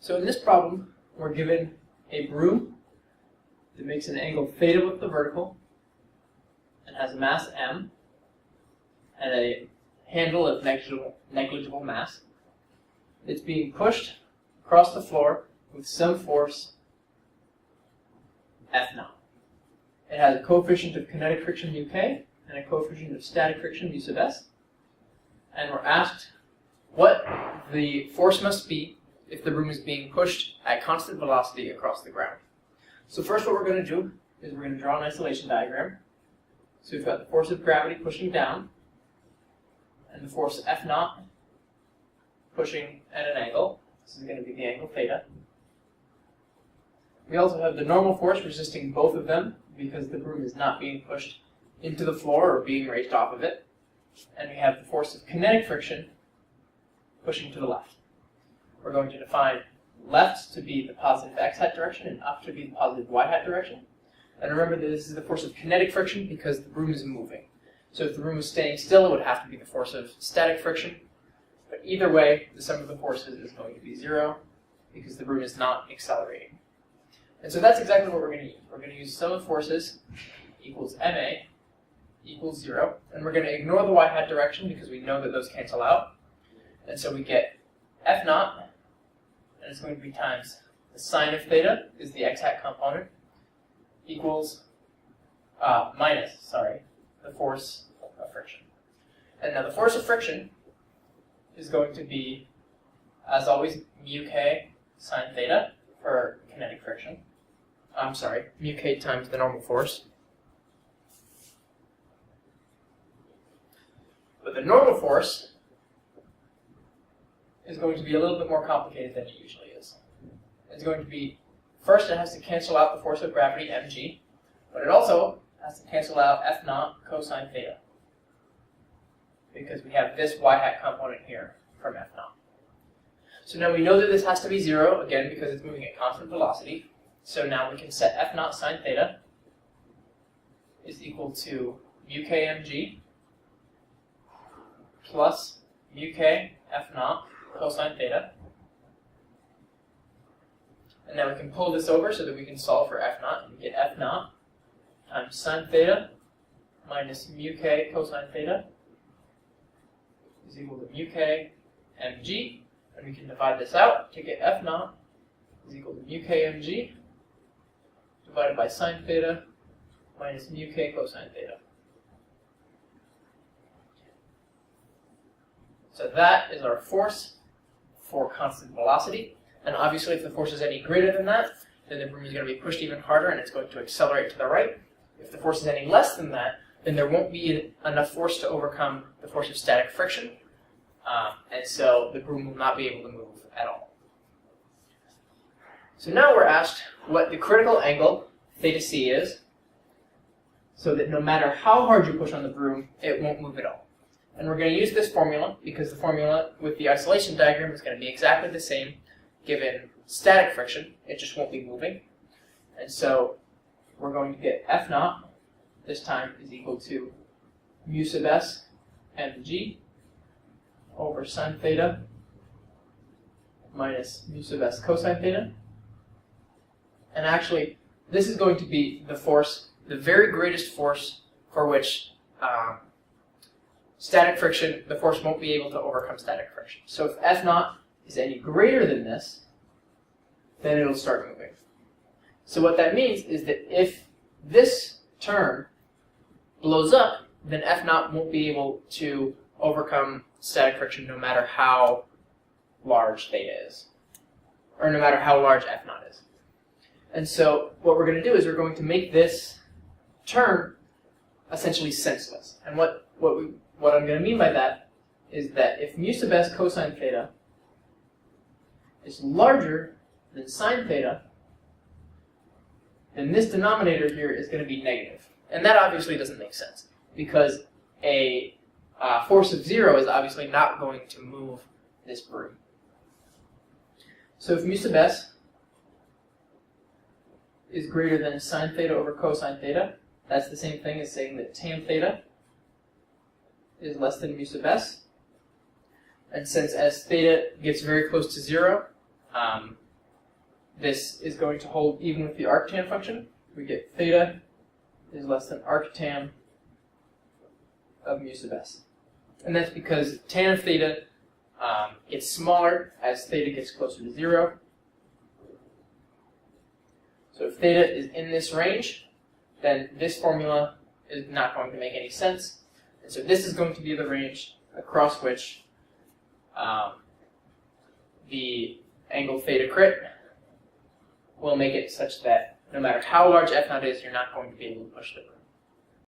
So in this problem, we're given a broom that makes an angle theta with the vertical and has a mass m and a handle of negligible mass. It's being pushed across the floor with some force F naught. It has a coefficient of kinetic friction uk and a coefficient of static friction mu sub s. And we're asked what the force must be if the broom is being pushed at constant velocity across the ground. So first what we're going to do is we're going to draw an isolation diagram. So we've got the force of gravity pushing down and the force F naught pushing at an angle. This is going to be the angle theta. We also have the normal force resisting both of them because the broom is not being pushed into the floor or being raised off of it. And we have the force of kinetic friction pushing to the left. We're going to define left to be the positive x-hat direction and up to be the positive y-hat direction. And remember that this is the force of kinetic friction because the broom is moving. So if the broom is staying still, it would have to be the force of static friction. But either way, the sum of the forces is going to be 0 because the broom is not accelerating. And so that's exactly what we're going to use. We're going to use sum of forces equals ma equals 0. And we're going to ignore the y-hat direction because we know that those cancel out. And so we get F naught, and it's going to be times the sine of theta is the x-hat component, equals minus the force of friction. And now the force of friction is going to be, as always, mu k sine theta for kinetic friction. Mu k times the normal force. But the normal force is going to be a little bit more complicated than it usually is. It's going to be, first it has to cancel out the force of gravity, mg, but it also has to cancel out F naught cosine theta, because we have this y-hat component here from F naught. So now we know that this has to be 0, again, because it's moving at constant velocity. So now we can set F naught sine theta is equal to mu k mg plus mu k F naught cosine theta. And now we can pull this over so that we can solve for F naught. And we get F naught times sine theta minus mu k cosine theta is equal to mu k mg. And we can divide this out to get F naught is equal to mu k mg divided by sine theta minus mu k cosine theta. So that is our force for constant velocity. And obviously if the force is any greater than that, then the broom is going to be pushed even harder and it's going to accelerate to the right. If the force is any less than that, then there won't be enough force to overcome the force of static friction. And so the broom will not be able to move at all. So now we're asked what the critical angle theta c is, so that no matter how hard you push on the broom, it won't move at all. And we're going to use this formula because the formula with the isolation diagram is going to be exactly the same given static friction. It just won't be moving. And so we're going to get F naught this time is equal to mu sub s mg over sine theta minus mu sub s cosine theta. And actually, this is going to be the force, the very greatest force for which static friction, the force won't be able to overcome static friction. So if F naught is any greater than this, then it'll start moving. So what that means is that if this term blows up, then F naught won't be able to overcome static friction no matter how large theta is, or no matter how large F naught is. And so what we're going to do is we're going to make this term essentially senseless. And what I'm going to mean by that is that if mu sub s cosine theta is larger than sine theta, then this denominator here is going to be negative. And that obviously doesn't make sense, because a force of 0 is obviously not going to move this broom. So if mu sub s is greater than sine theta over cosine theta, that's the same thing as saying that tan theta is less than mu sub s. And since as theta gets very close to 0, this is going to hold even with the arctan function. We get theta is less than arctan of mu sub s. And that's because tan of theta gets smaller as theta gets closer to 0. So if theta is in this range, then this formula is not going to make any sense. And so this is going to be the range across which the angle theta crit will make it such that no matter how large f naught is, you're not going to be able to push the broom.